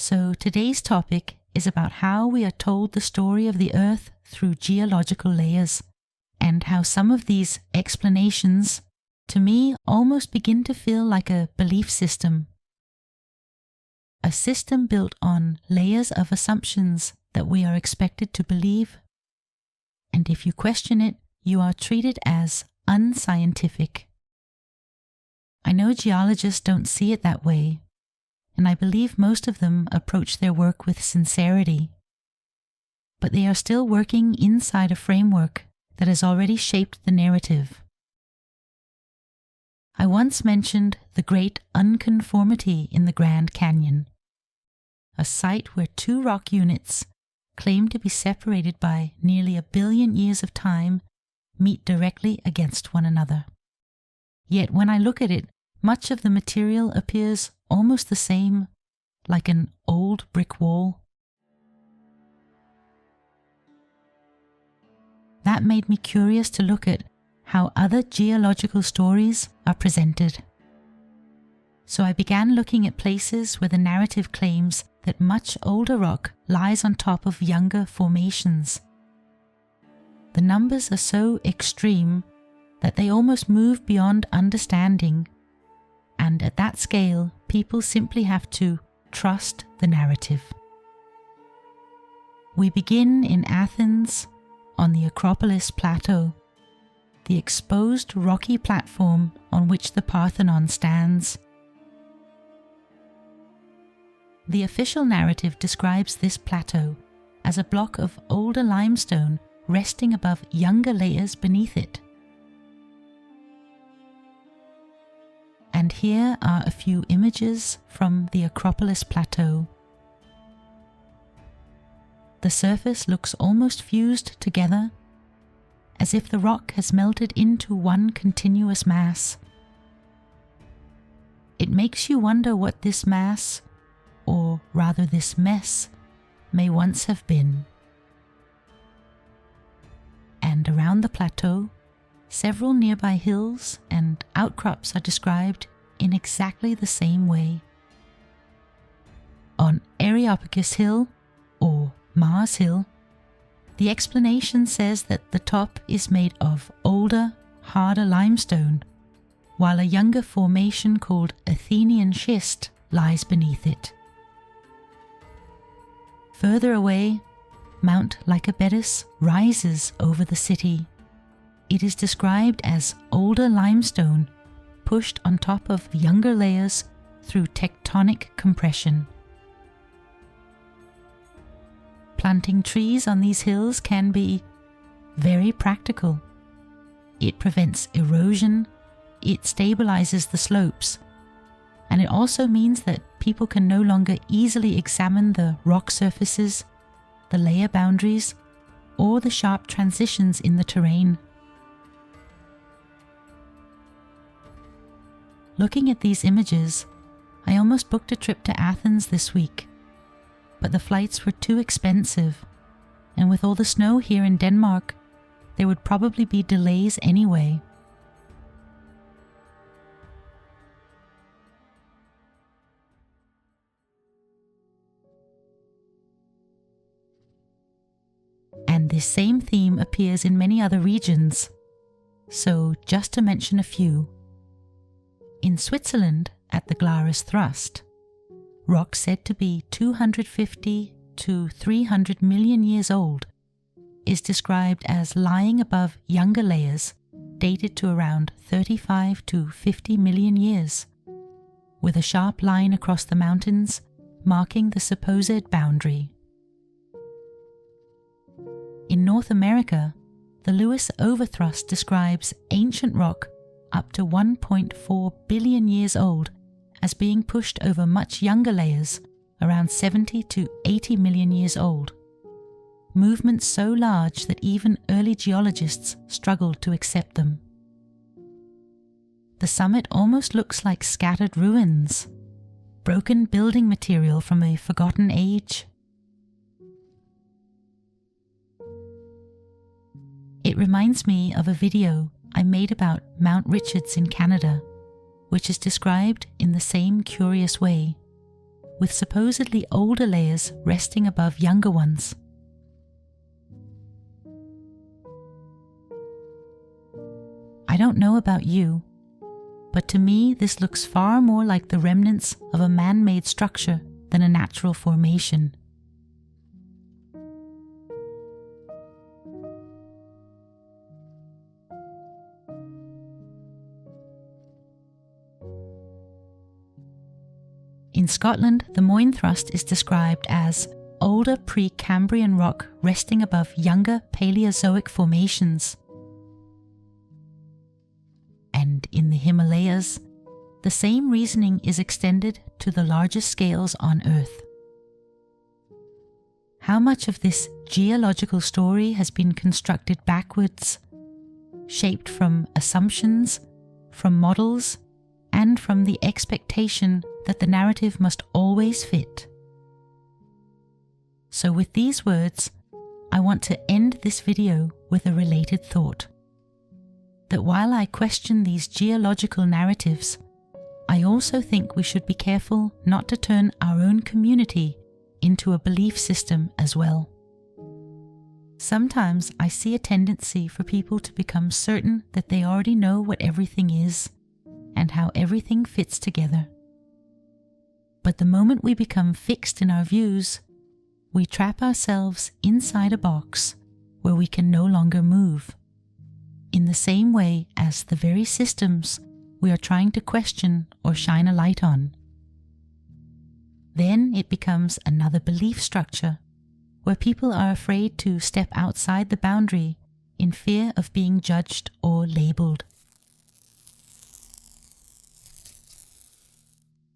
So today's topic is about how we are told the story of the Earth through geological layers, and how some of these explanations, to me, almost begin to feel like a belief system. A system built on layers of assumptions that we are expected to believe, and if you question it, you are treated as unscientific. I know geologists don't see it that way, and I believe most of them approach their work with sincerity. But they are still working inside a framework that has already shaped the narrative. I once mentioned the great unconformity in the Grand Canyon, a site where two rock units, claimed to be separated by nearly 1 billion years of time, meet directly against one another. Yet when I look at it, much of the material appears almost the same, like an old brick wall. That made me curious to look at how other geological stories are presented. So I began looking at places where the narrative claims that much older rock lies on top of younger formations. The numbers are so extreme that they almost move beyond understanding, and at that scale, people simply have to trust the narrative. We begin in Athens, on the Acropolis plateau, the exposed rocky platform on which the Parthenon stands. The official narrative describes this plateau as a block of older limestone resting above younger layers beneath it. And here are a few images from the Acropolis plateau. The surface looks almost fused together, as if the rock has melted into one continuous mass. It makes you wonder what this mass, or rather this mess, may once have been. And around the plateau, several nearby hills and outcrops are described in exactly the same way. On Areopagus Hill, or Mars Hill, the explanation says that the top is made of older, harder limestone, while a younger formation called Athenian schist lies beneath it. Further away, Mount Lycabettus rises over the city. It is described as older limestone pushed on top of younger layers through tectonic compression. Planting trees on these hills can be very practical. It prevents erosion, it stabilizes the slopes, and it also means that people can no longer easily examine the rock surfaces, the layer boundaries, or the sharp transitions in the terrain. Looking at these images, I almost booked a trip to Athens this week, but the flights were too expensive, and with all the snow here in Denmark, there would probably be delays anyway. And this same theme appears in many other regions. So just to mention a few. In Switzerland, at the Glarus Thrust, rock said to be 250 to 300 million years old is described as lying above younger layers dated to around 35 to 50 million years, with a sharp line across the mountains marking the supposed boundary. In North America, the Lewis Overthrust describes ancient rock up to 1.4 billion years old as being pushed over much younger layers, around 70 to 80 million years old. Movements so large that even early geologists struggled to accept them. The summit almost looks like scattered ruins, broken building material from a forgotten age. It reminds me of a video I made about Mount Richards in Canada, which is described in the same curious way. with supposedly older layers resting above younger ones. I don't know about you, but to me this looks far more like the remnants of a man-made structure than a natural formation. In Scotland, the Moyne Thrust is described as older Precambrian rock resting above younger Paleozoic formations. And in the Himalayas, the same reasoning is extended to the largest scales on Earth. How much of this geological story has been constructed backwards, shaped from assumptions, from models, and from the expectation that the narrative must always fit? So with these words, I want to end this video with a related thought. That while I question these geological narratives, I also think we should be careful not to turn our own community into a belief system as well. Sometimes I see a tendency for people to become certain that they already know what everything is and how everything fits together. But the moment we become fixed in our views, we trap ourselves inside a box where we can no longer move, in the same way as the very systems we are trying to question or shine a light on. Then it becomes another belief structure, where people are afraid to step outside the boundary in fear of being judged or labeled.